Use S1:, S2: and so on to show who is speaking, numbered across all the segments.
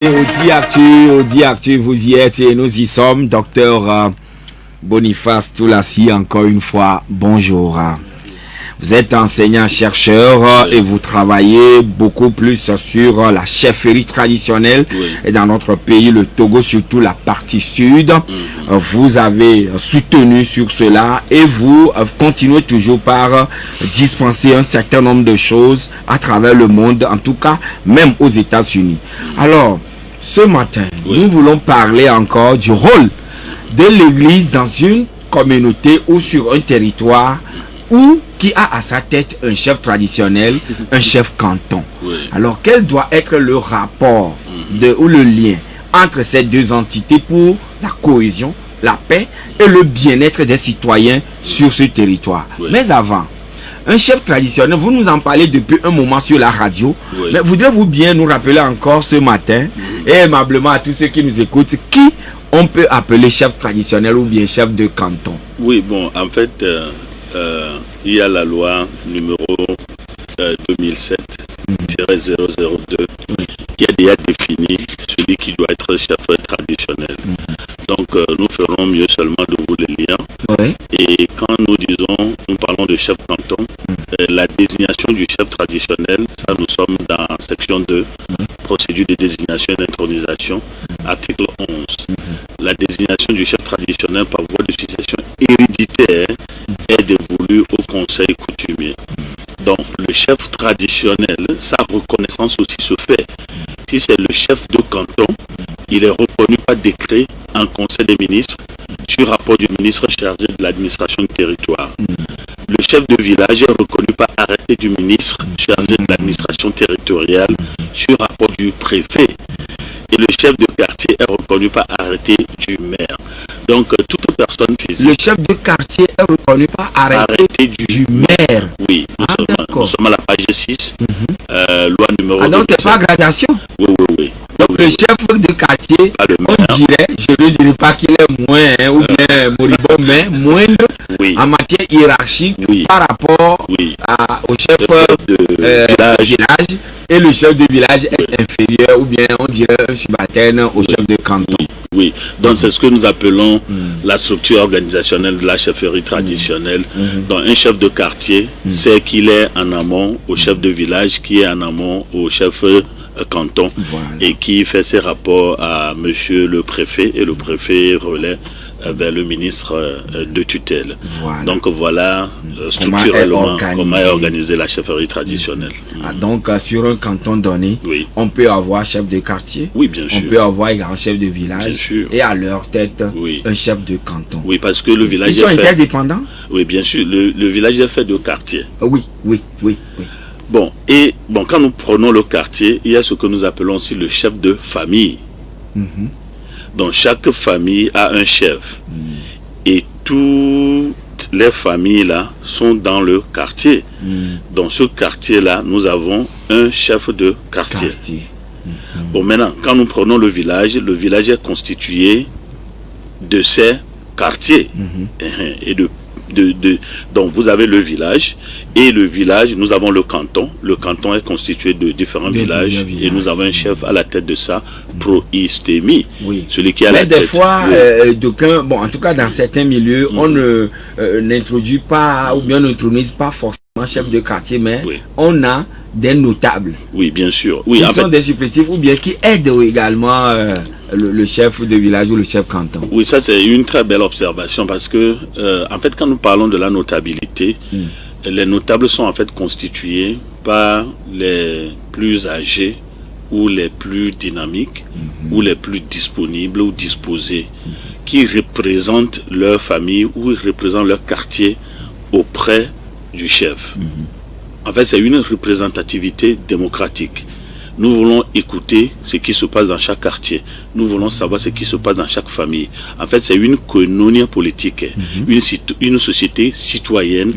S1: Audi Actu, vous y êtes et nous y sommes. Docteur Boniface Toulassi, encore une fois, bonjour. Vous êtes enseignant-chercheur et vous travaillez beaucoup plus sur la chefferie traditionnelle et dans notre pays, le Togo, surtout la partie sud. Vous avez soutenu sur cela et vous continuez toujours par dispenser un certain nombre de choses à travers le monde, en tout cas même aux États-Unis. Alors, ce matin, nous voulons parler encore du rôle de l'Église dans une communauté ou sur un territoire où qui a à sa tête un chef traditionnel, un chef canton. Alors, quel doit être le rapport ou le lien entre ces deux entités pour la cohésion, la paix et le bien-être des citoyens sur ce territoire? Mais avant, un chef traditionnel, vous nous en parlez depuis un moment sur la radio, mais voudrez-vous bien nous rappeler encore ce matin, et aimablement à tous ceux qui nous écoutent, qui on peut appeler chef traditionnel ou bien chef de canton?
S2: Oui, bon, en fait, il y a la loi numéro 2007-002 qui a déjà défini celui qui doit être chef traditionnel. Donc, nous ferons mieux seulement de vous le lire. Et quand nous parlons de chef canton, la désignation du chef traditionnel, ça nous sommes dans section 2, procédure de désignation et d'intronisation, article 11. La désignation du chef traditionnel par voie de succession héréditaire est dévolue au conseil coutumier. Donc, le chef traditionnel, sa reconnaissance aussi se fait. Si c'est le chef de canton, il est reconnu par décret en conseil des ministres sur rapport du ministre chargé de l'administration du territoire. Le chef de village est reconnu par arrêté du ministre chargé de l'administration territoriale sur rapport du préfet. Et le chef de quartier est reconnu par arrêté du maire. Donc, toute personne physique...
S1: Le chef de quartier est reconnu par arrêté du maire.
S2: Oui, nous sommes à la page 6, loi numéro...
S1: Ah donc, c'est pas gradation?
S2: Oui.
S1: Donc, le chef de quartier, on dirait, je ne dirais pas qu'il est moins, ou bien moribond, mais moindre en matière hiérarchique par rapport au chef de village. Et le chef de village est inférieur, ou bien on dirait un subalterne au chef de canton.
S2: Oui, donc c'est ce que nous appelons la structure organisationnelle de la chefferie traditionnelle. Donc un chef de quartier, c'est qu'il est en amont au chef de village, qui est en amont au chef canton, et qui fait ses rapports à monsieur le préfet, et le préfet relaie vers le ministre de tutelle. Donc voilà structurellement comment est organisée la chefferie traditionnelle.
S1: Donc sur un canton donné, on peut avoir chef de quartier,
S2: bien sûr.
S1: On peut avoir un chef de village, et à leur tête un chef de canton.
S2: Oui, parce que le village...
S1: Ils sont interdépendants?
S2: Oui, bien sûr. Le village est fait de quartier.
S1: Oui.
S2: Bon, quand nous prenons le quartier, il y a ce que nous appelons aussi le chef de famille. Donc chaque famille a un chef. Et toutes les familles là sont dans le quartier. Dans ce quartier-là, nous avons un chef de quartier. Bon, maintenant, quand nous prenons le village est constitué de ces quartiers. Et donc vous avez le village, et le village, nous avons le canton. Le canton est constitué de différents villages, et nous avons un chef à la tête de ça, proistémie, celui qui a la tête.
S1: Mais des fois, en tout cas dans certains milieux, on n'introduit pas, ou bien n'intronise pas forcément chef de quartier, mais on a des notables.
S2: Oui, bien sûr.
S1: Qui sont des supplétifs, ou bien qui aident également le chef de village ou le chef canton.
S2: Oui, ça c'est une très belle observation, parce que en fait, quand nous parlons de la notabilité, les notables sont en fait constitués par les plus âgés ou les plus dynamiques ou les plus disponibles ou disposés, qui représentent leur famille ou représentent leur quartier auprès du chef. En fait, c'est une représentativité démocratique. Nous voulons écouter ce qui se passe dans chaque quartier. Nous voulons savoir ce qui se passe dans chaque famille. En fait, c'est une koinonia politique, une société citoyenne.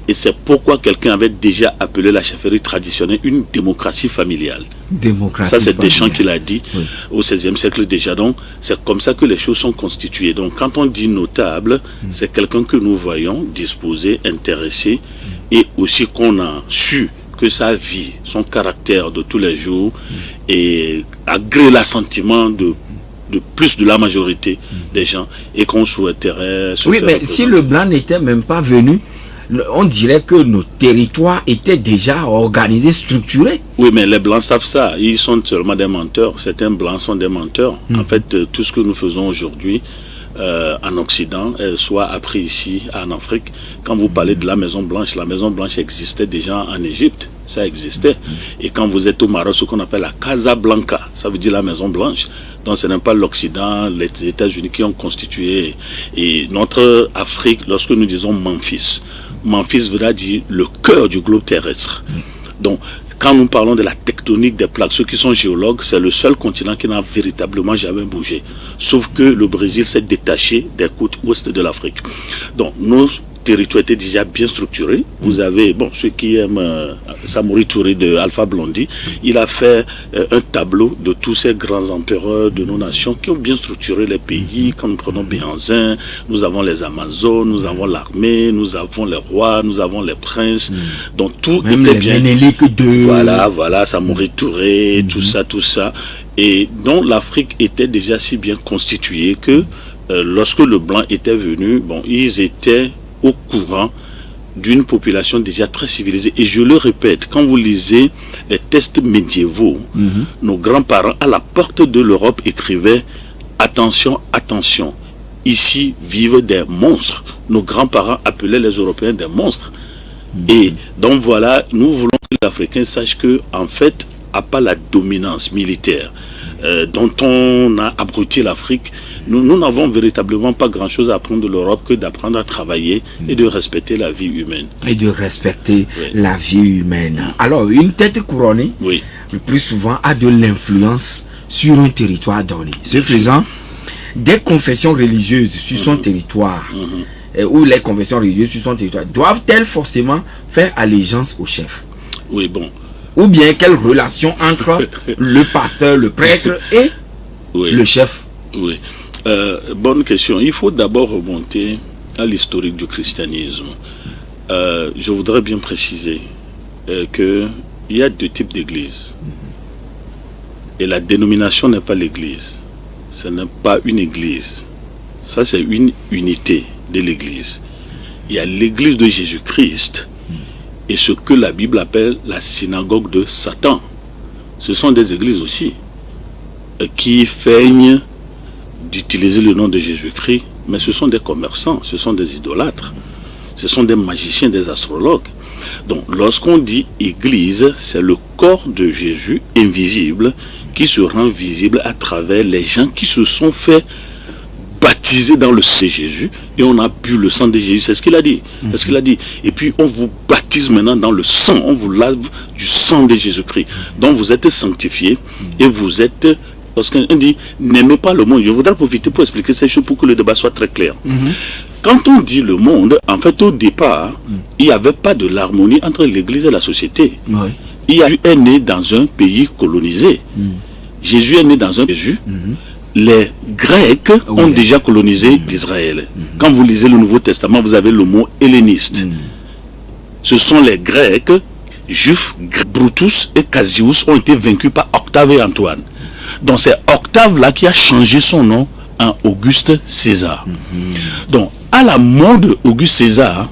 S2: Et c'est pourquoi quelqu'un avait déjà appelé la chefferie traditionnelle une démocratie familiale. Ça, c'est Deschamps qui l'a dit au XVIe siècle déjà. Donc, c'est comme ça que les choses sont constituées. Donc, quand on dit notable, c'est quelqu'un que nous voyons disposé, intéressé, et aussi qu'on a su que sa vie, son caractère de tous les jours, et agrée l'assentiment de plus de la majorité des gens, et qu'on souhaiterait se
S1: Oui,
S2: faire
S1: mais
S2: représenter.
S1: si le blanc n'était même pas venu, on dirait que nos territoires étaient déjà organisés, structurés.
S2: Oui, mais les blancs savent ça. Ils sont seulement des menteurs. Certains blancs sont des menteurs. En fait, tout ce que nous faisons aujourd'hui en Occident, soit appris ici en Afrique. Quand vous parlez de la Maison Blanche existait déjà en Égypte. Ça existait. Et quand vous êtes au Maroc, ce qu'on appelle la Casa Blanca, ça veut dire la Maison Blanche. Donc ce n'est pas l'Occident, les États-Unis qui ont constitué. Et notre Afrique, lorsque nous disons Memphis, Memphis voudra dire le cœur du globe terrestre. Donc, quand nous parlons de la tectonique des plaques, ceux qui sont géologues, c'est le seul continent qui n'a véritablement jamais bougé. Sauf que le Brésil s'est détaché des côtes ouest de l'Afrique. Donc, nos territoires étaient déjà bien structurés. Vous avez, bon, ceux qui aiment Samori Touré de Alpha Blondy, il a fait un tableau de tous ces grands empereurs de nos nations qui ont bien structuré les pays. Quand nous prenons Béhanzin, nous avons les Amazones, nous avons l'armée, nous avons les rois, nous avons les princes. Donc tout
S1: Même
S2: était
S1: les
S2: bien.
S1: Ménéliques de...
S2: Voilà, Samori Touré, tout ça. Et donc l'Afrique était déjà si bien constituée que lorsque le blanc était venu, bon, ils étaient au courant d'une population déjà très civilisée. Et je le répète, quand vous lisez les textes médiévaux, nos grands-parents à la porte de l'Europe écrivaient « Attention, attention, ici vivent des monstres ». Nos grands-parents appelaient les Européens des monstres. Et donc voilà, nous voulons que l'Africain sache que, en fait, à part la dominance militaire dont on a abruti l'Afrique, nous n'avons véritablement pas grand-chose à apprendre de l'Europe que d'apprendre à travailler et de respecter la vie humaine.
S1: Et de respecter la vie humaine. Alors, une tête couronnée, le plus souvent, a de l'influence sur un territoire donné. Ce faisant, des confessions religieuses sur son territoire, ou les confessions religieuses sur son territoire, doivent-elles forcément faire allégeance au chef?
S2: Oui, bon.
S1: Ou bien quelle relation entre le pasteur, le prêtre et le chef?
S2: Oui. Bonne question. Il faut d'abord remonter à l'historique du christianisme. Je voudrais bien préciser qu'il y a deux types d'églises. Et la dénomination n'est pas l'église. Ce n'est pas une église. Ça, c'est une unité de l'église. Il y a l'église de Jésus-Christ et ce que la Bible appelle la synagogue de Satan. Ce sont des églises aussi qui feignent d'utiliser le nom de Jésus-Christ, mais ce sont des commerçants, ce sont des idolâtres, ce sont des magiciens, des astrologues. Donc lorsqu'on dit église, c'est le corps de Jésus invisible qui se rend visible à travers les gens qui se sont fait baptiser dans le sang de Jésus et on a bu le sang de Jésus, c'est ce qu'il a dit. C'est ce qu'il a dit. Et puis on vous baptise maintenant dans le sang, on vous lave du sang de Jésus-Christ. Donc vous êtes sanctifiés et vous êtes... Lorsqu'on dit n'aimez pas le monde, je voudrais profiter pour expliquer ces choses pour que le débat soit très clair. Quand on dit le monde, en fait au départ, il n'y avait pas de l'harmonie entre l'église et la société. Jésus est né dans un pays colonisé. Jésus est né dans un pays. Les Grecs ont déjà colonisé l'Israël. Quand vous lisez le Nouveau Testament, vous avez le mot helléniste. Ce sont les Grecs, Juifs, Brutus et Cassius ont été vaincus par Octave et Antoine. Donc c'est Octave là qui a changé son nom en Auguste César. Donc à la mort de Auguste César,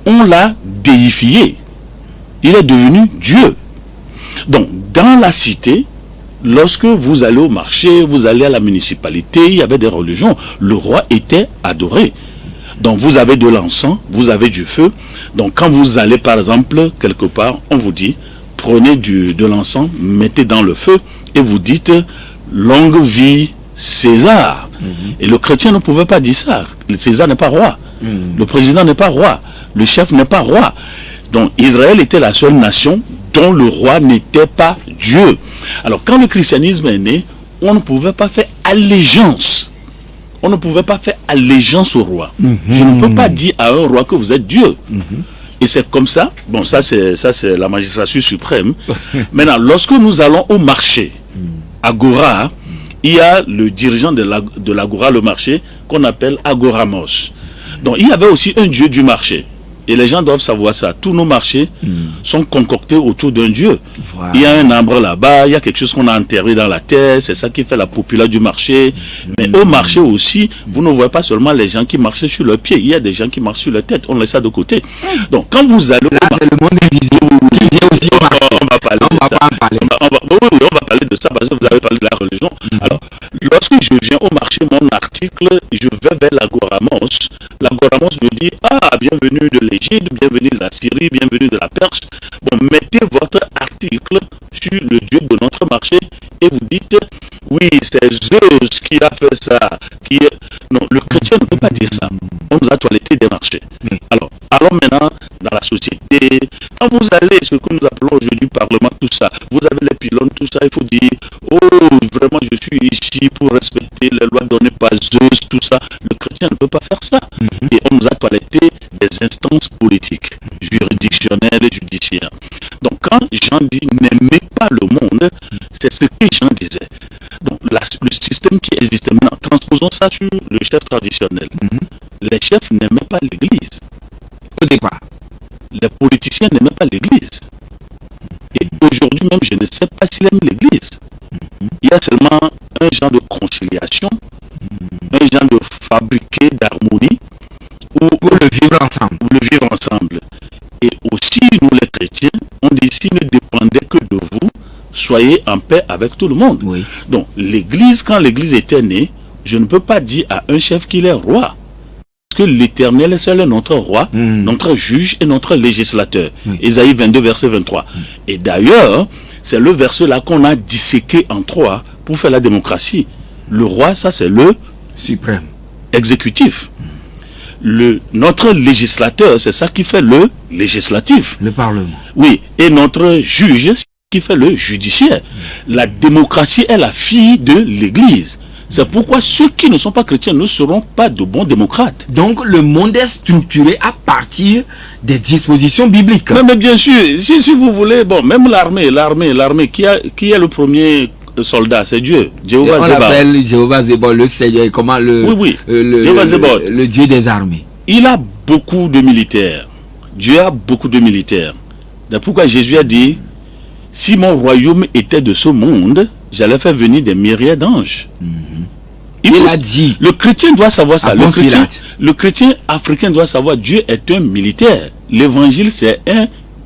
S2: on l'a déifié. Il est devenu Dieu. Donc dans la cité, lorsque vous allez au marché, vous allez à la municipalité, il y avait des religions. Le roi était adoré. Donc vous avez de l'encens, vous avez du feu. Donc quand vous allez par exemple quelque part, on vous dit, prenez de l'encens, mettez dans le feu et vous dites, longue vie César. Et le chrétien ne pouvait pas dire ça. Le César n'est pas roi. Le président n'est pas roi. Le chef n'est pas roi. Donc Israël était la seule nation dont le roi n'était pas Dieu. Alors quand le christianisme est né, on ne pouvait pas faire allégeance. On ne pouvait pas faire allégeance au roi. Je ne peux pas dire à un roi que vous êtes Dieu. Et c'est comme ça. Bon, ça c'est la magistrature suprême. Maintenant, lorsque nous allons au marché, Agora, il y a le dirigeant de l'Agora, le marché, qu'on appelle Agoramos. Donc il y avait aussi un dieu du marché. Et les gens doivent savoir ça. Tous nos marchés sont concoctés autour d'un Dieu.
S1: Voilà.
S2: Il y a un arbre là-bas, il y a quelque chose qu'on a enterré dans la terre, c'est ça qui fait la populaire du marché. Mais au marché aussi, vous ne voyez pas seulement les gens qui marchent sur leurs pieds, il y a des gens qui marchent sur leur tête, on laisse ça de côté. Donc quand vous allez...
S1: Là, c'est le monde invisible qui vient aussi au marché.
S2: On va parler de ça. Oui, on va parler de ça parce que vous avez parlé de la religion. Alors, lorsque je viens au marché, mon article, je vais vers l'agoramos. L'agoramos me dit, bienvenue de l'Égypte, bienvenue de la Syrie, bienvenue de la Perse. Bon, mettez votre article sur le Dieu de notre marché et vous dites, oui, c'est Zeus qui a fait ça. Non, le chrétien ne peut pas dire ça. On nous a toiletté des marchés. Alors, allons maintenant dans la société. Quand vous allez, ce que nous appelons aujourd'hui Parlement, tout ça, vous avez les pylônes, tout ça, il faut dire, vraiment, je suis ici pour respecter les lois données par Zeus, tout ça. Le chrétien ne peut pas faire ça. Et on nous a toiletté des instances politiques, juridictionnelles et judiciaires. Donc, quand Jean dit n'aimez pas le monde, c'est ce que Jean disait. Donc, le système qui existe maintenant, transposons ça sur le chef traditionnel. Les chefs n'aimaient pas l'Église.
S1: Au départ.
S2: Les politiciens n'aimaient pas l'Église. Et aujourd'hui même, je ne sais pas s'ils aiment l'Église. Il y a seulement un genre de conciliation, un genre de fabriquer d'harmonie pour le vivre ensemble. Et aussi, nous les chrétiens, on dit s'il ne dépendait que de vous, soyez en paix avec tout le monde.
S1: Oui.
S2: Donc, l'Église, quand l'Église était née, je ne peux pas dire à un chef qu'il est roi. Parce que l'Éternel est seul notre roi, notre juge et notre législateur. Ésaïe 22, verset 23. Et d'ailleurs, c'est le verset là qu'on a disséqué en trois pour faire la démocratie. Le roi, ça c'est le
S1: suprême
S2: exécutif. Notre législateur, c'est ça qui fait le législatif.
S1: Le Parlement.
S2: Oui, et notre juge, c'est qui fait le judiciaire. La démocratie est la fille de l'Église. C'est pourquoi ceux qui ne sont pas chrétiens ne seront pas de bons démocrates.
S1: Donc le monde est structuré à partir des dispositions bibliques.
S2: Mais bien sûr, si vous voulez, bon, même l'armée, qui est le premier soldat, c'est Dieu, Jéhovah Zébaoth.
S1: On l'appelle Jéhovah Zébaoth, le Seigneur, comment le Dieu des armées.
S2: Il a beaucoup de militaires. Dieu a beaucoup de militaires. C'est pourquoi Jésus a dit, si mon royaume était de ce monde, j'allais faire venir des myriades d'anges. Il a dit. Le chrétien doit savoir ça. Le chrétien africain doit savoir Dieu est un militaire. L'évangile, c'est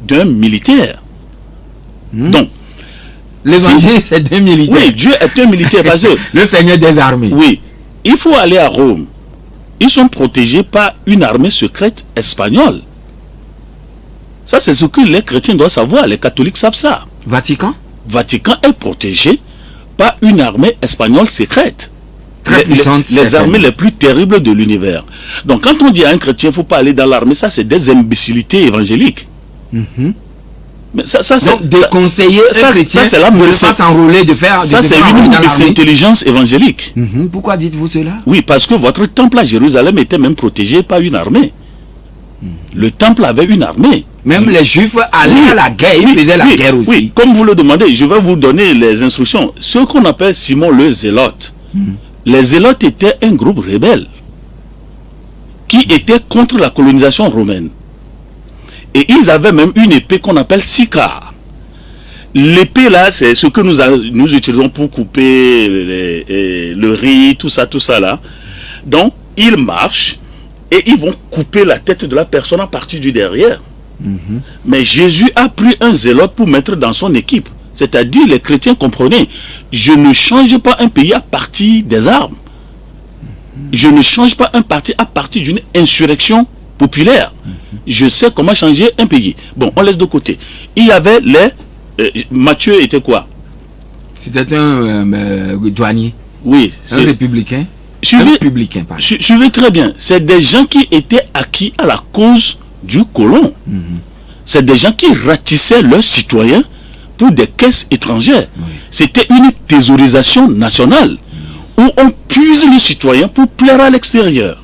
S2: d'un militaire. Donc,
S1: l'évangile, c'est d'un militaire.
S2: Oui, Dieu est un militaire. Parce que
S1: le Seigneur des armées.
S2: Oui. Il faut aller à Rome. Ils sont protégés par une armée secrète espagnole. Ça, c'est ce que les chrétiens doivent savoir. Les catholiques savent ça.
S1: Vatican
S2: est protégé par une armée espagnole secrète. Les armées les plus terribles de l'univers. Donc quand on dit à un chrétien, il ne faut pas aller dans l'armée, ça c'est des imbécilités évangéliques. Mais ça c'est
S1: déconseiller un chrétien
S2: ça, la
S1: de ne pas s'enrôler, de faire...
S2: Ça c'est une intelligence évangélique.
S1: Pourquoi dites-vous cela?
S2: Oui, parce que votre temple à Jérusalem était même protégé par une armée. Le temple avait une armée.
S1: Même les Juifs allaient à la guerre, ils faisaient la guerre aussi.
S2: Oui, comme vous le demandez, je vais vous donner les instructions. Ce qu'on appelle Simon le Zélote. Les Zélotes étaient un groupe rebelle qui était contre la colonisation romaine. Et ils avaient même une épée qu'on appelle Sicare. L'épée là, c'est ce que nous utilisons pour couper le riz, tout ça là. Donc, ils marchent et ils vont couper la tête de la personne à partir du derrière. Mais Jésus a pris un zélote pour mettre dans son équipe. C'est-à-dire, les chrétiens comprenaient, je ne change pas un pays à partir des armes. Je ne change pas un parti à partir d'une insurrection populaire. Je sais comment changer un pays. Bon, on laisse de côté. Il y avait Matthieu était quoi?
S1: C'était un douanier.
S2: Oui.
S1: Un républicain.
S2: Suivez très bien. C'est des gens qui étaient acquis à la cause du colon. C'est des gens qui ratissaient leurs citoyens pour des caisses étrangères. C'était une thésaurisation nationale où on puise le citoyen pour plaire à l'extérieur.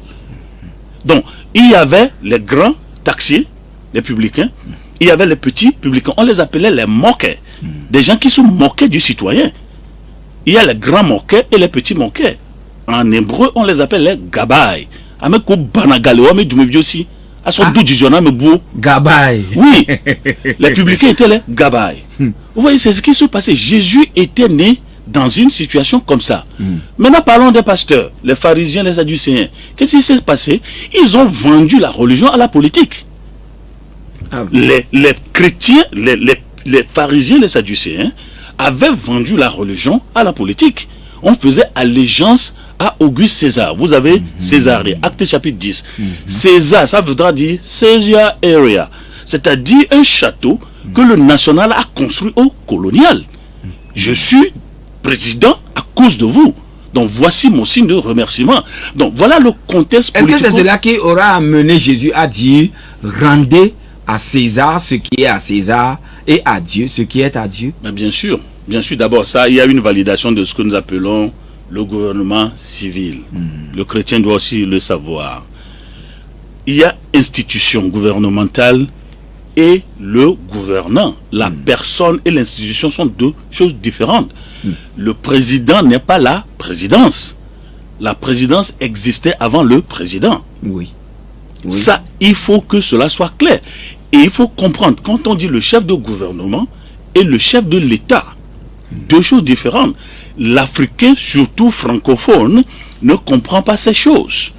S2: Donc, il y avait les grands taxiers, les publicains, il y avait les petits publicains, on les appelait les moquets, des gens qui se moquaient du citoyen. Il y a les grands moquets et les petits moquets. En hébreu, on les appelle les gabaï. À son dos du journal,
S1: Gabaye.
S2: Oui, les publicains étaient les Gabaye. Vous voyez, c'est ce qui se passait. Jésus était né dans une situation comme ça. Maintenant, parlons des pasteurs, les pharisiens, les sadducéens. Qu'est-ce qui s'est passé? Ils ont vendu la religion à la politique. Les chrétiens, les pharisiens, les sadducéens avaient vendu la religion à la politique. On faisait allégeance à Auguste César. Vous avez Césarée, Actes chapitre 10. César, ça voudra dire Caesar area, c'est-à-dire un château que le national a construit au colonial. Je suis président à cause de vous. Donc voici mon signe de remerciement. Donc voilà le contexte politique.
S1: Est-ce que c'est cela qui aura amené Jésus à dire rendez à César ce qui est à César et à Dieu ce qui est à Dieu?
S2: Mais bien sûr. Bien sûr, d'abord, ça, il y a une validation de ce que nous appelons le gouvernement civil. Le chrétien doit aussi le savoir. Il y a institution gouvernementale et le gouvernant. La personne et l'institution sont deux choses différentes. Le président n'est pas la présidence. La présidence existait avant le président.
S1: Oui.
S2: Ça, il faut que cela soit clair. Et il faut comprendre, quand on dit le chef de gouvernement et le chef de l'État, deux choses différentes. L'Africain, surtout francophone, ne comprend pas ces choses.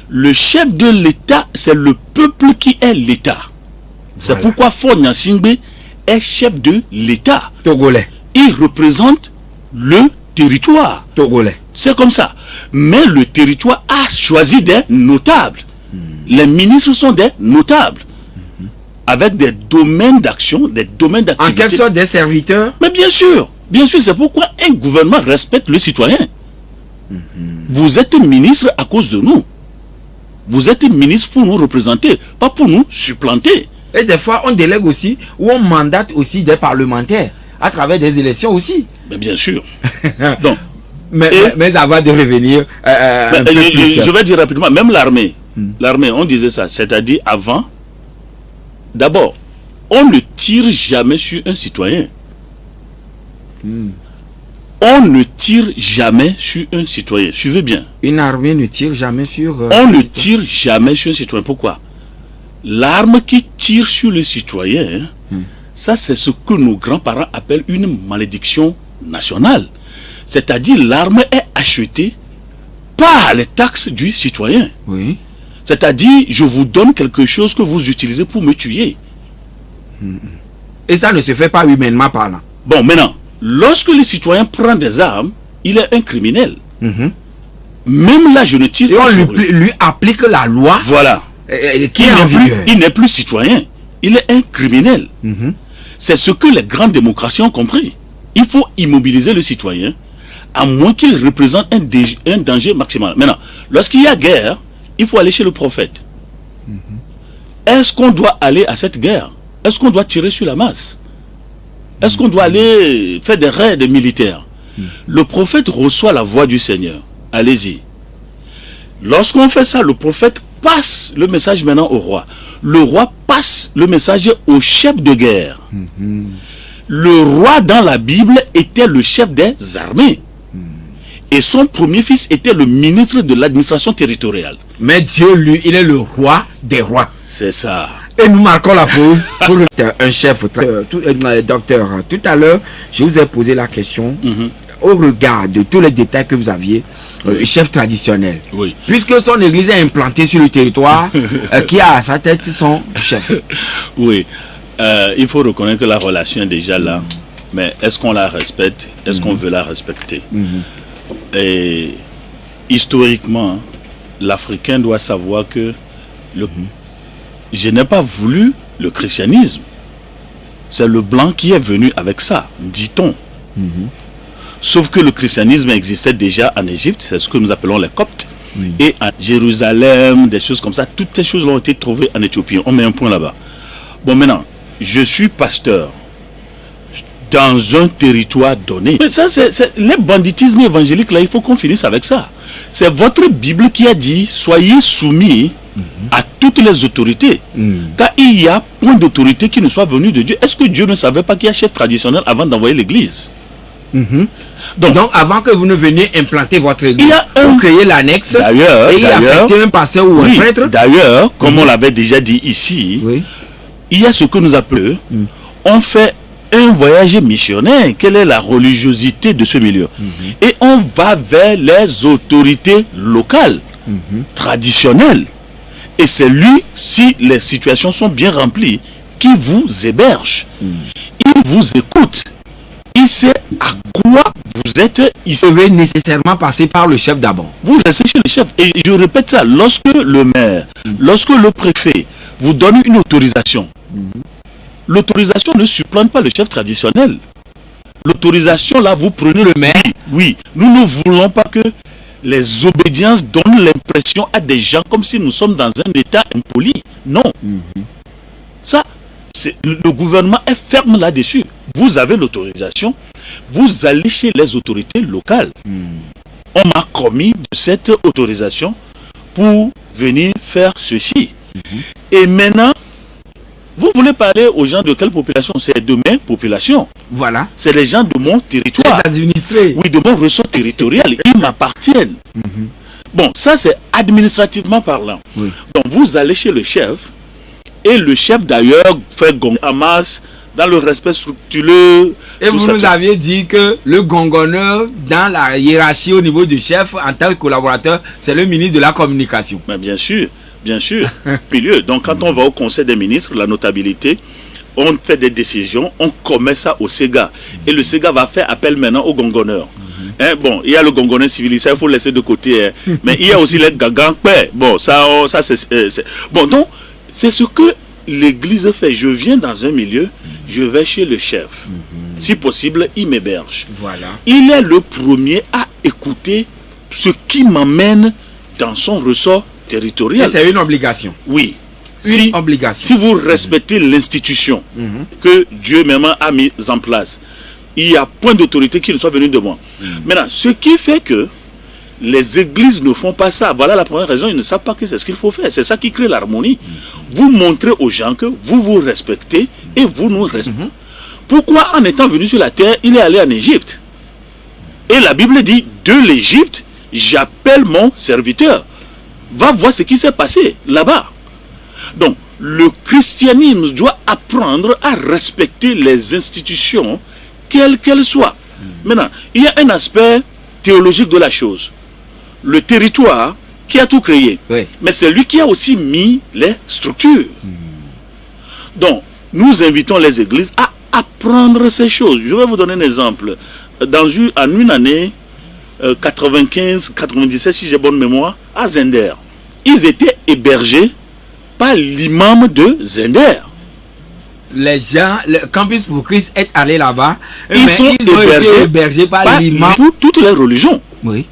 S2: Le chef de l'État, c'est le peuple qui est l'État. C'est pourquoi Fogna Singbe est chef de l'État.
S1: Togolais.
S2: Il représente le territoire.
S1: Togolais.
S2: C'est comme ça. Mais le territoire a choisi des notables. Les ministres sont des notables. Avec des domaines d'action, des domaines d'activité.
S1: En quelque sorte des serviteurs?
S2: Mais bien sûr, c'est pourquoi un gouvernement respecte le citoyen. Vous êtes ministre à cause de nous. Vous êtes ministre pour nous représenter, pas pour nous supplanter.
S1: Et des fois, on délègue aussi, ou on mandate aussi des parlementaires, à travers des élections aussi.
S2: Mais bien sûr. Donc,
S1: mais avant de revenir...
S2: je vais dire rapidement, même l'armée, on disait ça, c'est-à-dire avant... D'abord, on ne tire jamais sur un citoyen. On ne tire jamais sur un citoyen. Suivez bien.
S1: Une armée ne tire jamais sur...
S2: on ne tire jamais sur un citoyen. Pourquoi? L'arme qui tire sur le citoyen, ça c'est ce que nos grands-parents appellent une malédiction nationale. C'est-à-dire l'arme est achetée par les taxes du citoyen.
S1: Oui.
S2: C'est-à-dire, je vous donne quelque chose que vous utilisez pour me tuer.
S1: Et ça ne se fait pas humainement parlant.
S2: Bon, maintenant, lorsque le citoyen prend des armes, il est un criminel. Même là, je ne tire pas sur lui.
S1: Et on lui applique la loi.
S2: Voilà.
S1: Qui est en vigueur.
S2: Il n'est plus citoyen. Il est un criminel. C'est ce que les grandes démocraties ont compris. Il faut immobiliser le citoyen, à moins qu'il représente un danger maximal. Maintenant, lorsqu'il y a guerre, il faut aller chez le prophète. Est-ce qu'on doit aller à cette guerre? Est-ce qu'on doit tirer sur la masse? Est-ce qu'on doit aller faire des raids militaires? Le prophète reçoit la voix du Seigneur. Allez-y. Lorsqu'on fait ça, le prophète passe le message maintenant au roi. Le roi passe le message au chef de guerre. Le roi dans la Bible était le chef des armées. Et son premier fils était le ministre de l'administration territoriale.
S1: Mais Dieu, lui, il est le roi des rois.
S2: C'est ça.
S1: Et nous marquons la pause pour un chef, docteur. Tout à l'heure, je vous ai posé la question au regard de tous les détails que vous aviez, chef traditionnel.
S2: Oui.
S1: Puisque son église est implantée sur le territoire, qui a à sa tête son chef.
S2: Oui. Il faut reconnaître que la relation est déjà là. Mais est-ce qu'on la respecte? Est-ce qu'on veut la respecter? Et historiquement, l'Africain doit savoir que je n'ai pas voulu le christianisme. C'est le blanc qui est venu avec ça, dit-on. Sauf que le christianisme existait déjà en Égypte, c'est ce que nous appelons les Coptes. Et à Jérusalem, des choses comme ça, toutes ces choses ont été trouvées en Éthiopie. On met un point là-bas. Bon, maintenant, je suis pasteur dans un territoire donné. Mais ça, c'est les banditismes évangéliques, là, il faut qu'on finisse avec ça. C'est votre Bible qui a dit, soyez soumis à toutes les autorités. Car il y a point d'autorité qui ne soit venue de Dieu. Est-ce que Dieu ne savait pas qu'il y a chef traditionnel avant d'envoyer l'église?
S1: Donc, avant que vous ne veniez implanter votre église,
S2: vous
S1: créez l'annexe et il affectait un pasteur ou un prêtre.
S2: D'ailleurs, comme on l'avait déjà dit ici, il y a ce que nous appelons, on fait un voyage missionnaire. Quelle est la religiosité de ce milieu? Et on va vers les autorités locales, traditionnelles. Et c'est lui, si les situations sont bien remplies, qui vous héberge. Il vous écoute. Il sait à quoi vous êtes. Il
S1: devez nécessairement passer par le chef d'abord.
S2: Vous restez chez le chef. Et je répète ça, lorsque le maire, lorsque le préfet vous donne une autorisation, l'autorisation ne supplante pas le chef traditionnel. L'autorisation, là, vous prenez le maire. Oui, nous ne voulons pas que les obédiences donnent l'impression à des gens comme si nous sommes dans un état impoli. Non. Ça, le gouvernement est ferme là-dessus. Vous avez l'autorisation, vous allez chez les autorités locales. On m'a commis de cette autorisation pour venir faire ceci. Et maintenant, vous voulez parler aux gens de quelle population? C'est de mes populations.
S1: Voilà.
S2: C'est les gens de mon territoire.
S1: Les administrés.
S2: Oui, de mon ressort territorial. Ils m'appartiennent. Bon, ça c'est administrativement parlant. Donc vous allez chez le chef. Et le chef d'ailleurs fait Hamas dans le respect structureux.
S1: Et vous nous aviez dit que le gongonneur dans la hiérarchie au niveau du chef en tant que collaborateur, c'est le ministre de la communication.
S2: Mais bien sûr. Milieu. Donc quand on va au conseil des ministres, la notabilité, on fait des décisions, on commet ça au SEGA. Et le SEGA va faire appel maintenant au gongonneur. Bon, il y a le gongonneur civilisé, il faut laisser de côté. Mais il y a aussi les gagans. Bon, ça c'est... Bon, donc, c'est ce que l'église fait. Je viens dans un milieu, je vais chez le chef. Si possible, il m'héberge.
S1: Voilà.
S2: Il est le premier à écouter ce qui m'amène dans son ressort territorial.
S1: Et c'est une obligation.
S2: Oui.
S1: Une obligation.
S2: Si vous respectez l'institution que Dieu même a mise en place, il n'y a point d'autorité qui ne soit venue de moi. Maintenant, ce qui fait que les églises ne font pas ça, voilà la première raison, ils ne savent pas que c'est ce qu'il faut faire. C'est ça qui crée l'harmonie. Vous montrez aux gens que vous vous respectez et vous nous respectez. Pourquoi en étant venu sur la terre, il est allé en Égypte? Et la Bible dit, de l'Égypte, j'appelle mon serviteur. Va voir ce qui s'est passé là-bas. Donc, le christianisme doit apprendre à respecter les institutions, quelles qu'elles soient. Maintenant, il y a un aspect théologique de la chose. Le territoire qui a tout créé, mais c'est lui qui a aussi mis les structures. Donc, nous invitons les églises à apprendre ces choses. Je vais vous donner un exemple. En une année, 95-97, si j'ai bonne mémoire, à Zender, ils étaient hébergés par l'imam de Zender.
S1: Les gens, le Campus pour Christ est allé là-bas.
S2: Ils sont hébergés
S1: par l'imam.
S2: Pour toutes les religions.
S1: Oui.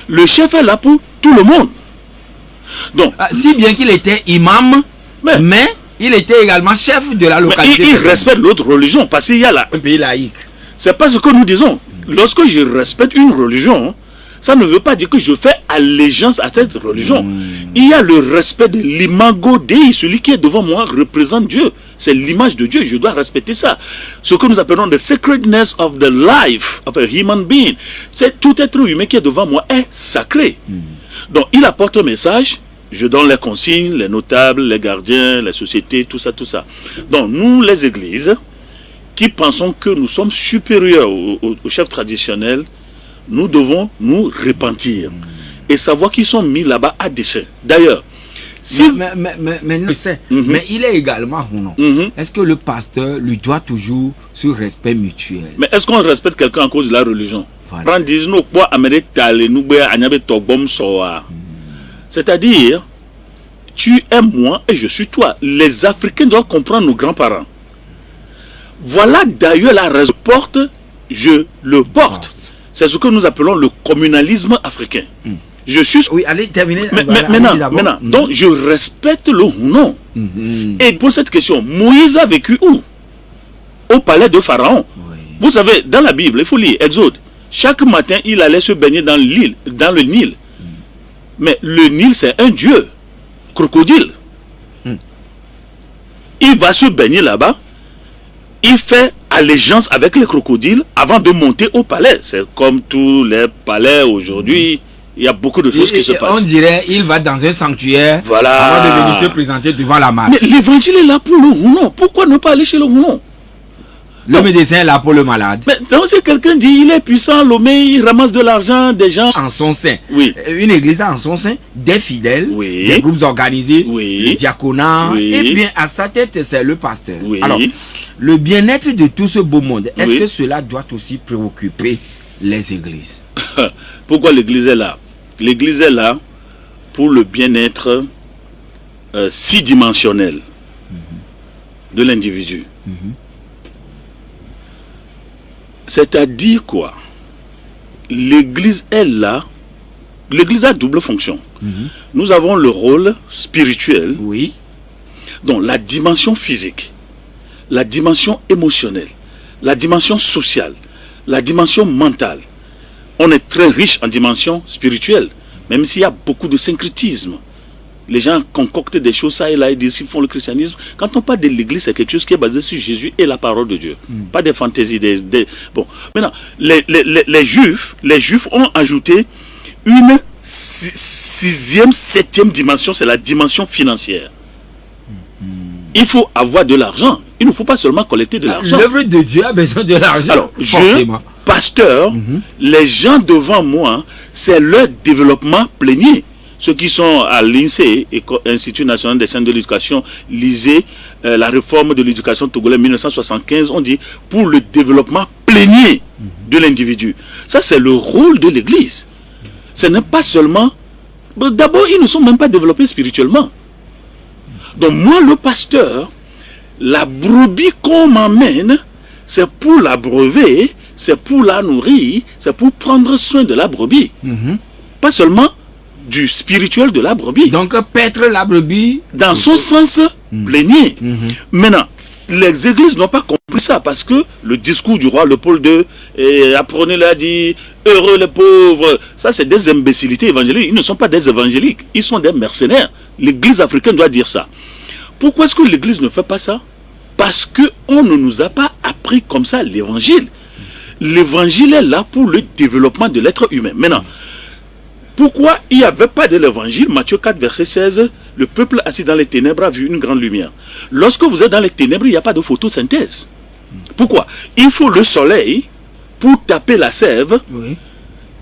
S2: Le chef est là pour tout le monde. Donc,
S1: si bien qu'il était imam, mais il était également chef de la localité.
S2: Mais il respecte l'autre religion parce qu'il y a
S1: un pays laïque.
S2: C'est pas ce que nous disons. Lorsque je respecte une religion, ça ne veut pas dire que je fais allégeance à cette religion. Il y a le respect de l'imago Dei, celui qui est devant moi représente Dieu. C'est l'image de Dieu, je dois respecter ça. Ce que nous appelons the sacredness of the life of a human being. C'est tout être humain qui est devant moi est sacré. Donc il apporte un message, je donne les consignes, les notables, les gardiens, les sociétés, tout ça, tout ça. Donc nous, les églises, qui pensons que nous sommes supérieurs aux chefs traditionnels, nous devons nous repentir et savoir qu'ils sont mis là-bas à dessein. D'ailleurs, si
S1: mais il est également non. Est-ce que le pasteur lui doit toujours ce respect mutuel?
S2: Mais est-ce qu'on respecte quelqu'un à cause de la religion? C'est-à-dire, tu es moi et je suis toi. Les Africains doivent comprendre nos grands-parents. Voilà d'ailleurs la raison. Je le porte. C'est ce que nous appelons le communalisme africain. Je suis...
S1: Oui, allez terminer.
S2: Maintenant, donc je respecte le nom. Et pour cette question, Moïse a vécu où? Au palais de Pharaon. Vous savez, dans la Bible, il faut lire Exode. Chaque matin, il allait se baigner dans le Nil. Mais le Nil, c'est un dieu. Crocodile. Il va se baigner là-bas. Il fait allégeance avec les crocodiles avant de monter au palais. C'est comme tous les palais aujourd'hui. Il y a beaucoup de choses qui se passent.
S1: On dirait il va dans un sanctuaire
S2: voilà.
S1: avant de venir se présenter devant la masse.
S2: Mais l'évangile est là pour le rounon. Pourquoi ne pas aller chez le rounon?
S1: Le médecin est là pour le malade.
S2: Mais donc si quelqu'un dit il est puissant, Lomé, il ramasse de l'argent des gens.
S1: En son sein.
S2: Oui.
S1: Une église a en son sein des fidèles,
S2: oui.
S1: des groupes organisés,
S2: oui.
S1: le diaconat,
S2: oui.
S1: et bien à sa tête c'est le pasteur.
S2: Oui.
S1: Alors, le bien-être de tout ce beau monde, est-ce
S2: oui.
S1: que cela doit aussi préoccuper les églises?
S2: Pourquoi l'église est là? L'église est là pour le bien-être six dimensionnel de l'individu. C'est-à-dire quoi? L'église est là. L'église a double fonction. Nous avons le rôle spirituel,
S1: oui.
S2: donc la dimension physique, la dimension émotionnelle, la dimension sociale, la dimension mentale. On est très riche en dimension spirituelle, même s'il y a beaucoup de syncrétisme. Les gens concoctent des choses ça et là et disent qu'ils font le christianisme. Quand on parle de l'église, c'est quelque chose qui est basé sur Jésus et la parole de Dieu. Pas des fantaisies. Bon, maintenant, les Juifs ont ajouté une sixième, septième dimension, c'est la dimension financière. Il faut avoir de l'argent. Il ne faut pas seulement collecter de l'argent.
S1: L'œuvre de Dieu a besoin de l'argent.
S2: Alors, pasteur, les gens devant moi, c'est leur développement plénier. Ceux qui sont à l'INSEE, Institut national des sciences de l'éducation, lisez la réforme de l'éducation togolaise 1975, on dit pour le développement plénier de l'individu. Ça, c'est le rôle de l'église. Ce n'est pas seulement... D'abord, ils ne sont même pas développés spirituellement. Donc moi, le pasteur, la brebis qu'on m'amène, c'est pour l'abreuver, c'est pour la nourrir, c'est pour prendre soin de la brebis. Pas seulement du spirituel de la brebis.
S1: Donc paître la brebis
S2: dans son sens plénier. Maintenant, les églises n'ont pas compris ça parce que le discours du roi Léopold II, apprenez-le, a dit heureux les pauvres. Ça, c'est des imbécilités évangéliques. Ils ne sont pas des évangéliques, ils sont des mercenaires. L'église africaine doit dire ça. Pourquoi est-ce que l'église ne fait pas ça? Parce qu'on ne nous a pas appris comme ça l'évangile. L'évangile est là pour le développement de l'être humain. Maintenant, pourquoi il n'y avait pas de l'évangile? Matthieu 4, verset 16, le peuple assis dans les ténèbres a vu une grande lumière. Lorsque vous êtes dans les ténèbres, il n'y a pas de photosynthèse. Pourquoi? Il faut le soleil pour taper la sève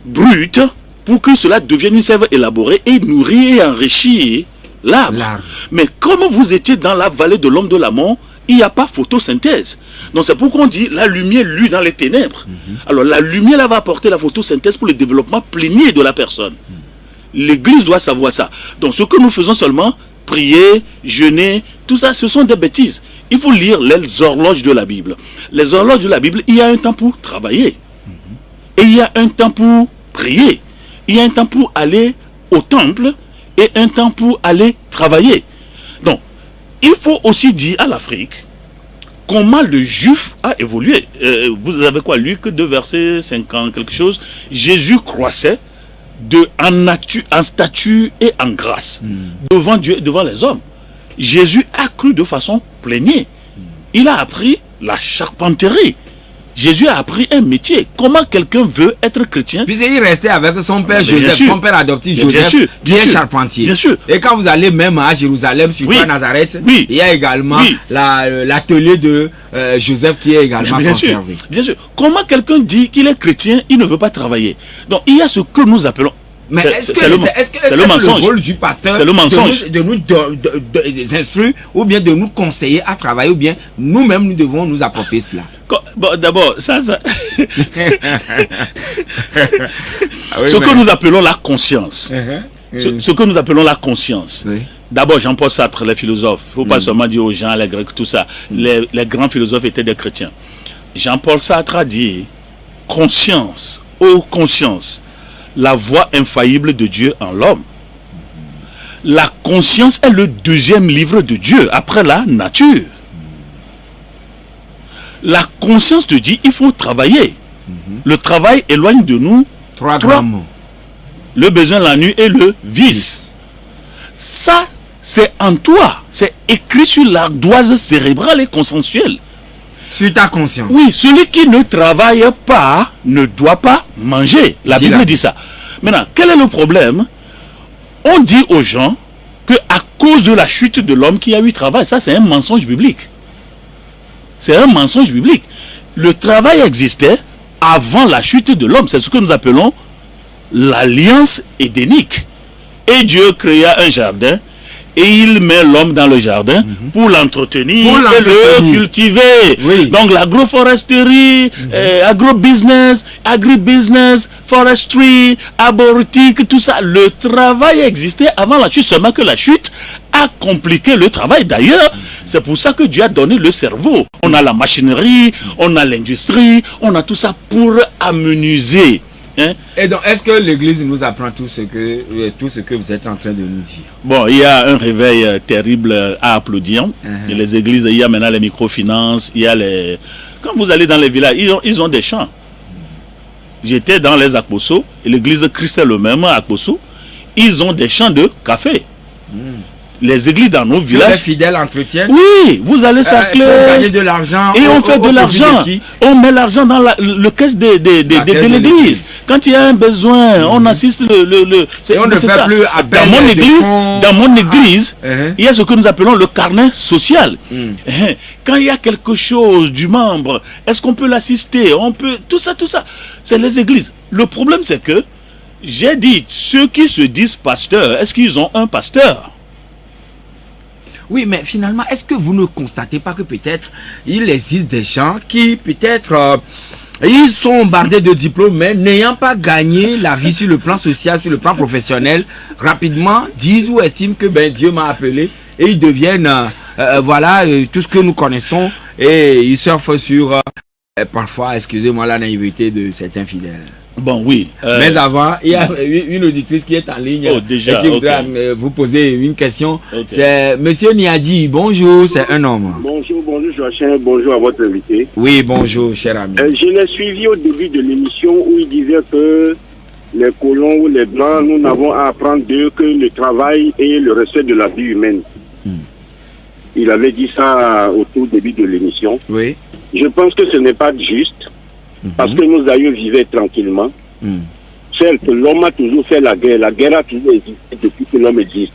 S2: brute, pour que cela devienne une sève élaborée et nourrir et enrichir l'arbre. Mais comme vous étiez dans la vallée de l'homme de la mort, il n'y a pas photosynthèse. Donc c'est pourquoi on dit la lumière lue dans les ténèbres. Alors la lumière là va apporter la photosynthèse pour le développement plénier de la personne. L'église doit savoir ça. Donc ce que nous faisons seulement, prier, jeûner, tout ça, ce sont des bêtises. Il faut lire les horloges de la Bible. Les horloges de la Bible, il y a un temps pour travailler. Et il y a un temps pour prier. Il y a un temps pour aller au temple et un temps pour aller travailler. Donc, il faut aussi dire à l'Afrique comment le juif a évolué. Vous avez quoi, Luc 2, verset 50, quelque chose. Jésus croissait en statut et en grâce devant Dieu et devant les hommes. Jésus a cru de façon plénière. Il a appris la charpenterie. Jésus a appris un métier. Comment quelqu'un veut être chrétien?
S1: Puisqu'il restait avec son père Joseph, son père adoptif Joseph, qui est charpentier.
S2: Bien sûr.
S1: Et quand vous allez même à Jérusalem, surtout à Nazareth, il y a également l'atelier de Joseph qui est également conservé.
S2: Bien sûr. Comment quelqu'un dit qu'il est chrétien, il ne veut pas travailler? Donc il y a ce que nous appelons...
S1: Mais est-ce que c'est le rôle du pasteur de nous instruire ou bien de nous conseiller à travailler ou bien nous-mêmes nous devons nous approprier cela?
S2: Bon, d'abord, ça... ce que nous appelons la conscience. Ce que nous appelons la conscience. D'abord, Jean-Paul Sartre, les philosophes. Il ne faut pas seulement dire aux gens, les Grecs, tout ça. Les grands philosophes étaient des chrétiens. Jean-Paul Sartre a dit, conscience, ô conscience, la voix infaillible de Dieu en l'homme. La conscience est le deuxième livre de Dieu, après la nature. La conscience te dit, il faut travailler. Le travail éloigne de nous
S1: trois grands mots.
S2: Le besoin, la nuit et le vice. Ça, c'est en toi. C'est écrit sur l'ardoise cérébrale et consensuelle.
S1: Sur ta conscience.
S2: Oui, celui qui ne travaille pas ne doit pas manger. La Bible dit ça. Maintenant, quel est le problème? On dit aux gens que à cause de la chute de l'homme qu'il y a eu travail. Ça, c'est un mensonge biblique. C'est un mensonge biblique. Le travail existait avant la chute de l'homme. C'est ce que nous appelons l'alliance édénique. Et Dieu créa un jardin et il met l'homme dans le jardin pour l'entretenir et le cultiver. Oui. Donc l'agroforesterie, agrobusiness, agribusiness, forestry, arboritique, tout ça. Le travail existait avant la chute, seulement que la chute a compliqué le travail. D'ailleurs, c'est pour ça que Dieu a donné le cerveau. On a la machinerie, on a l'industrie, on a tout ça pour amenuiser. Hein?
S1: Et donc, est-ce que l'Église nous apprend tout ce que vous êtes en train de nous dire?
S2: Bon, il y a un réveil terrible à applaudir. Et les églises, il y a maintenant les microfinances, il y a les... Quand vous allez dans les villages, ils ont des champs. J'étais dans les Akposso, l'église Christ est le même à Akposso, ils ont des champs de café. Les églises dans nos villages.
S1: Les fidèles entretiennent.
S2: Oui, vous allez s'acler.
S1: Pour gagner de l'argent.
S2: Et on fait de l'argent. On met l'argent dans le caisse de l'église. Quand il y a un besoin, on assiste
S1: et on ne fait plus appel
S2: dans mon église, il y a ce que nous appelons le carnet social. Quand il y a quelque chose du membre, est-ce qu'on peut l'assister? On peut tout ça. C'est les églises. Le problème, c'est que j'ai dit, ceux qui se disent pasteurs, est-ce qu'ils ont un pasteur?
S1: Oui, mais finalement, est-ce que vous ne constatez pas que peut-être il existe des gens qui peut-être ils sont bardés de diplômes, mais n'ayant pas gagné la vie sur le plan social, sur le plan professionnel, rapidement disent ou estiment que Dieu m'a appelé et ils deviennent tout ce que nous connaissons et ils surfent sur parfois, excusez-moi la naïveté de certains fidèles.
S2: Bon, oui.
S1: Mais avant, il y a une auditrice qui est en ligne et qui voudrait vous poser une question. C'est Monsieur Niadi. Bonjour, c'est un homme.
S3: Bonjour Joachim, bonjour à votre invité.
S1: Oui, bonjour, cher ami.
S3: Je l'ai suivi au début de l'émission où il disait que les colons ou les blancs, nous n'avons à apprendre d'eux que le travail et le respect de la vie humaine. Il avait dit ça au tout début de l'émission.
S1: Oui.
S3: Je pense que ce n'est pas juste. Parce que nos aïeux vivaient tranquillement. Certes, l'homme a toujours fait la guerre. La guerre a toujours existé depuis que l'homme existe.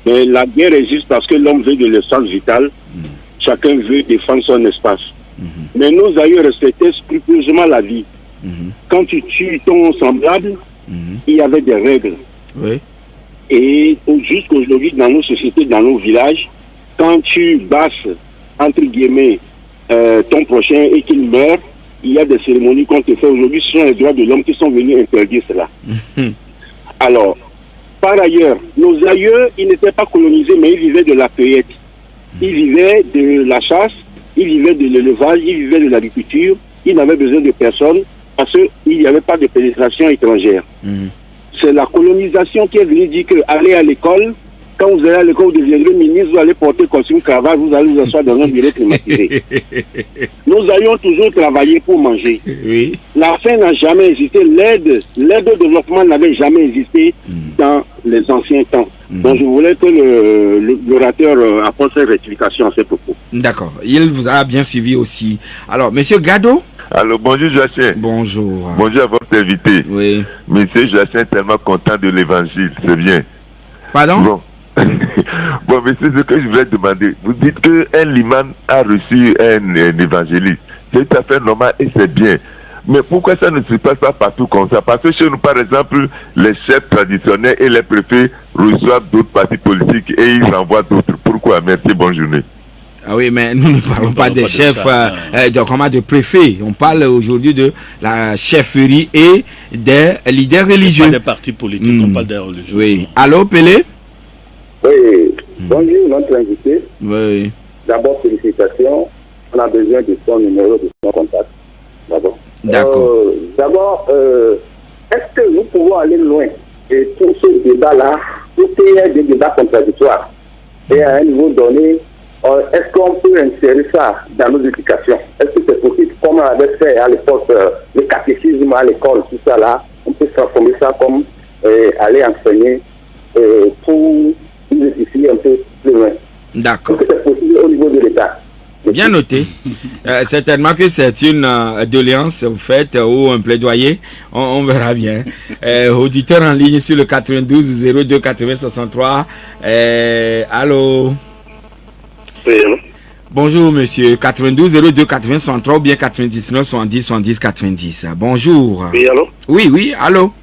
S3: Mais la guerre existe parce que l'homme veut de l'espace vital. Chacun veut défendre son espace. Mais nos aïeux respectaient scrupuleusement la vie. Quand tu tues ton semblable, il y avait des règles.
S1: Oui.
S3: Et jusqu'aujourd'hui, dans nos sociétés, dans nos villages, quand tu basses, entre guillemets, ton prochain et qu'il meurt, il y a des cérémonies qu'on te fait aujourd'hui. Ce sont les droits de l'homme qui sont venus interdire cela. Alors, par ailleurs, nos aïeux, ils n'étaient pas colonisés, mais ils vivaient de la cueillette. Ils vivaient de la chasse, ils vivaient de l'élevage, ils vivaient de l'agriculture. Ils n'avaient besoin de personne parce qu'il n'y avait pas de pénétration étrangère. C'est la colonisation qui est venue dire que allez à l'école. Quand vous allez à l'école, vous deviendrez ministre, vous allez porter costume, cravate, vous allez vous asseoir dans un bureau climatisé. Nous allions toujours travailler pour manger.
S1: Oui.
S3: La faim n'a jamais existé, l'aide au développement n'avait jamais existé dans les anciens temps. Donc je voulais que l'orateur apporte cette rectification à ces propos.
S1: D'accord, il vous a bien suivi aussi. Alors, Monsieur Gado.
S4: Alors, bonjour Joachim.
S1: Bonjour.
S4: Bonjour à votre invité.
S1: Oui.
S4: Monsieur Joachim est tellement content de l'évangile, c'est bien.
S1: Pardon?
S4: Bon. Bon, mais c'est ce que je voulais demander. Vous dites qu'un liman a reçu un évangéliste. C'est tout à fait normal et c'est bien. Mais pourquoi ça ne se passe pas partout comme ça? Parce que chez nous, par exemple, les chefs traditionnels et les préfets reçoivent d'autres partis politiques et ils envoient d'autres. Pourquoi? Merci, bonne journée.
S1: Ah oui, mais nous ne parlons pas des chefs, de préfets. On parle aujourd'hui de la chefferie et des leaders religieux.
S2: Pas des partis politiques, on parle des religieux.
S1: Oui. Allô, Pelé?
S3: Oui, bonjour notre invité.
S1: Oui.
S3: D'abord, félicitations. On a besoin de son numéro de son contact. D'abord.
S1: D'accord.
S3: Est-ce que nous pouvons aller loin et pour ce débat-là, pour qu'il y ait des débats contradictoires et à un niveau donné, est-ce qu'on peut insérer ça dans nos éducations? Est-ce que c'est possible, comme on avait fait à l'époque, le catéchisme à l'école, tout ça là, on peut transformer ça comme aller enseigner pour édifier un peu plus loin.
S1: D'accord.
S3: Est-ce que c'est possible au niveau de l'État?
S1: Bien noté. Certainement que c'est une doléance au fait ou un plaidoyer. On verra bien. Auditeur en ligne sur le 92 02 80 63. Allô?
S3: Oui, allô?
S1: Bonjour monsieur. 92 02 80 63 ou bien 99 70 70 90. Bonjour.
S3: Oui, allô?
S1: Oui, allô?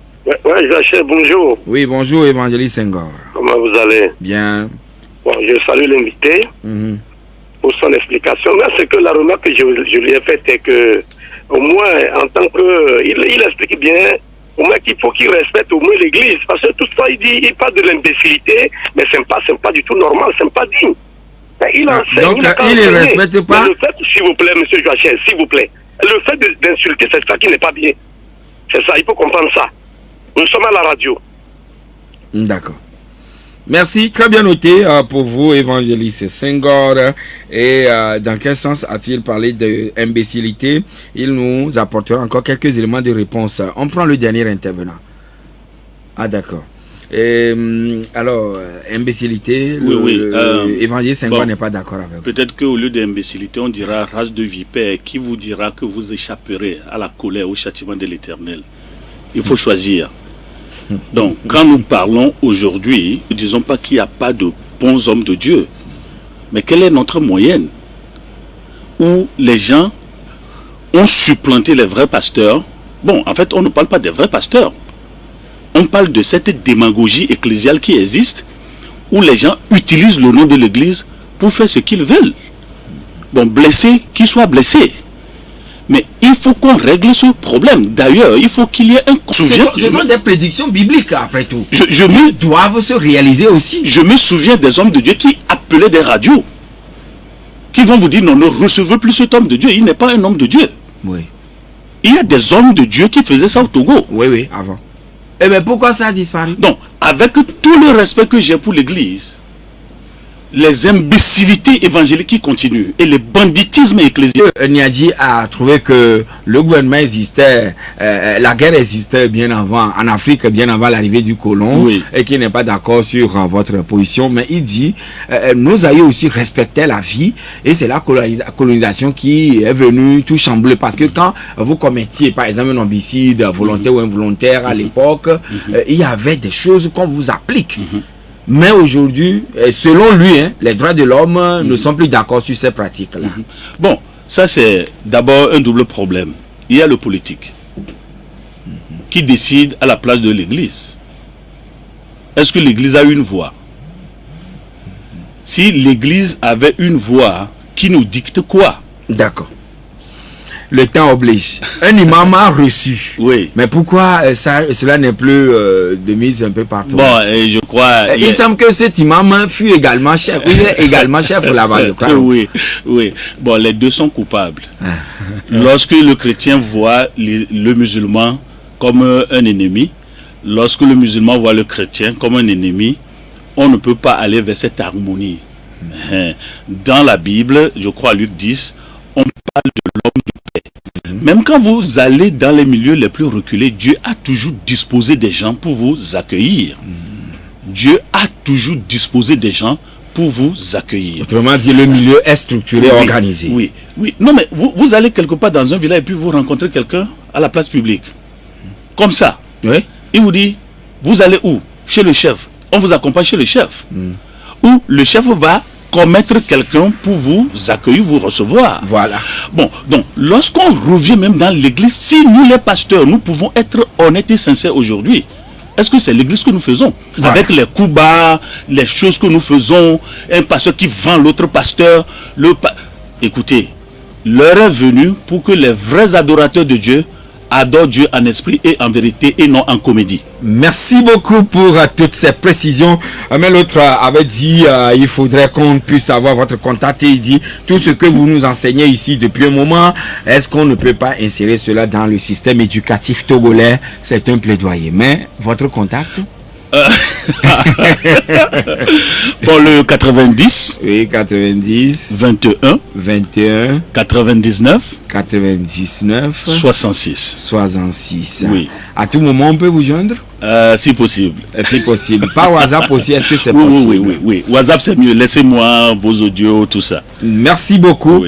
S3: Ouais, Jachet, bonjour.
S1: Oui, bonjour Évangéliste Senghor.
S3: Comment vous allez?
S1: Bien.
S3: Bon, je salue l'invité pour son explication. Mais ce que la remarque que je lui ai faite est que, au moins, en tant que... Il explique bien, au moins qu'il faut qu'il respecte au moins l'église. Parce que tout ça, il parle de l'imbécilité, mais c'est pas du tout normal, c'est pas digne. Il enseigne,
S1: donc, il ne respecte pas.
S3: Mais le fait, s'il vous plaît, monsieur Joachim, s'il vous plaît, le fait d'insulter, c'est ça qui n'est pas bien. C'est ça, il faut comprendre ça. Nous sommes à la radio.
S1: D'accord. Merci, très bien noté pour vous, Évangéliste Senghor. Et dans quel sens a-t-il parlé d'imbécilité? Il nous apportera encore quelques éléments de réponse. On prend le dernier intervenant. Ah, d'accord. Alors, imbécilité, Évangéliste Senghor n'est pas d'accord avec vous.
S2: Peut-être qu'au lieu d'imbécilité, on dira race de vipère, qui vous dira que vous échapperez à la colère, au châtiment de l'Éternel. Il faut choisir. Donc, quand nous parlons aujourd'hui, ne disons pas qu'il n'y a pas de bons hommes de Dieu. Mais quelle est notre moyenne? Où les gens ont supplanté les vrais pasteurs. Bon, en fait, on ne parle pas des vrais pasteurs. On parle de cette démagogie ecclésiale qui existe, où les gens utilisent le nom de l'Église pour faire ce qu'ils veulent. Bon, blessés, qu'ils soient blessés. Mais il faut qu'on règle ce problème. D'ailleurs, il faut qu'il y ait un...
S1: Ce sont des prédictions bibliques, après tout.
S2: Ils
S1: doivent se réaliser aussi.
S2: Je me souviens des hommes de Dieu qui appelaient des radios, qui vont vous dire, non, ne recevez plus cet homme de Dieu. Il n'est pas un homme de Dieu.
S1: Oui.
S2: Il y a des hommes de Dieu qui faisaient ça au Togo.
S1: Oui, avant. Eh bien, pourquoi ça a disparu?
S2: Donc, avec tout le respect que j'ai pour l'Église, les imbécilités évangéliques qui continuent et le banditisme ecclésial.
S1: Niadji a trouvé que le gouvernement existait, la guerre existait bien avant, en Afrique, bien avant l'arrivée du colon, et qui n'est pas d'accord sur votre position, mais il dit, nos aïeux aussi respectaient la vie, et c'est la colonisation qui est venue tout chambouler, parce que quand vous commettiez, par exemple, un homicide volontaire ou involontaire à l'époque, il y avait des choses qu'on vous applique. Mais aujourd'hui, selon lui, les droits de l'homme ne sont plus d'accord sur ces pratiques-là.
S2: Bon, ça c'est d'abord un double problème. Il y a le politique qui décide à la place de l'Église. Est-ce que l'Église a une voix? Si l'Église avait une voix qui nous dicte quoi?
S1: D'accord. Le temps oblige. Un imam a reçu.
S2: Oui.
S1: Mais pourquoi cela n'est plus de mise un peu partout?
S2: Bon, je crois...
S1: Il semble que cet imam fut également chef. Il est également chef là-bas, je crois.
S2: Oui. Bon, les deux sont coupables. Lorsque le chrétien voit le musulman comme un ennemi, lorsque le musulman voit le chrétien comme un ennemi, on ne peut pas aller vers cette harmonie. Dans la Bible, je crois Luc 10, on parle de l'homme de paix. Même quand vous allez dans les milieux les plus reculés, Dieu a toujours disposé des gens pour vous accueillir. Dieu a toujours disposé des gens pour vous accueillir.
S1: Autrement dit, le milieu est structuré, organisé.
S2: Oui. Non, mais vous allez quelque part dans un village et puis vous rencontrez quelqu'un à la place publique. Comme ça.
S1: Oui.
S2: Il vous dit, vous allez où? Chez le chef. On vous accompagne chez le chef. Ou le chef va commettre quelqu'un pour vous accueillir, vous recevoir.
S1: Voilà.
S2: Bon, donc, lorsqu'on revient même dans l'église, si nous les pasteurs, nous pouvons être honnêtes et sincères aujourd'hui, est-ce que c'est l'église que nous faisons? Voilà. Avec les coups bas, les choses que nous faisons, un pasteur qui vend l'autre pasteur, écoutez, l'heure est venue pour que les vrais adorateurs de Dieu adore Dieu en esprit et en vérité et non en comédie.
S1: Merci beaucoup pour toutes ces précisions. Mais l'autre avait dit il faudrait qu'on puisse avoir votre contact, et il dit tout ce que vous nous enseignez ici depuis un moment, est-ce qu'on ne peut pas insérer cela dans le système éducatif togolais? C'est un plaidoyer. Mais votre contact?
S2: Bon, le 90.
S1: Oui, 90.
S2: 21. 99.
S1: 66.
S2: 66.
S1: Oui. À tout moment, on peut vous joindre?
S2: Si possible.
S1: Si possible. Par WhatsApp aussi, est-ce que c'est possible?
S2: Oui. WhatsApp, c'est mieux. Laissez-moi vos audios, tout ça.
S1: Merci beaucoup,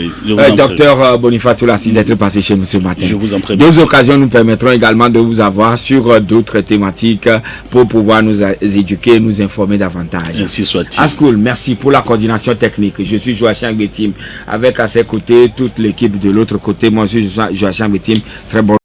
S1: docteur Boniface Toulassi, d'être passé chez nous ce matin.
S2: Je vous en prie.
S1: Deux occasions nous permettront également de vous avoir sur d'autres thématiques pour pouvoir nous éduquer, nous informer davantage.
S2: Ainsi soit-il.
S1: Ascool, merci pour la coordination technique. Je suis Joachim Betim, avec à ses côtés toute l'équipe de l'autre côté. Moi, je suis Joachim Betim. Très bon.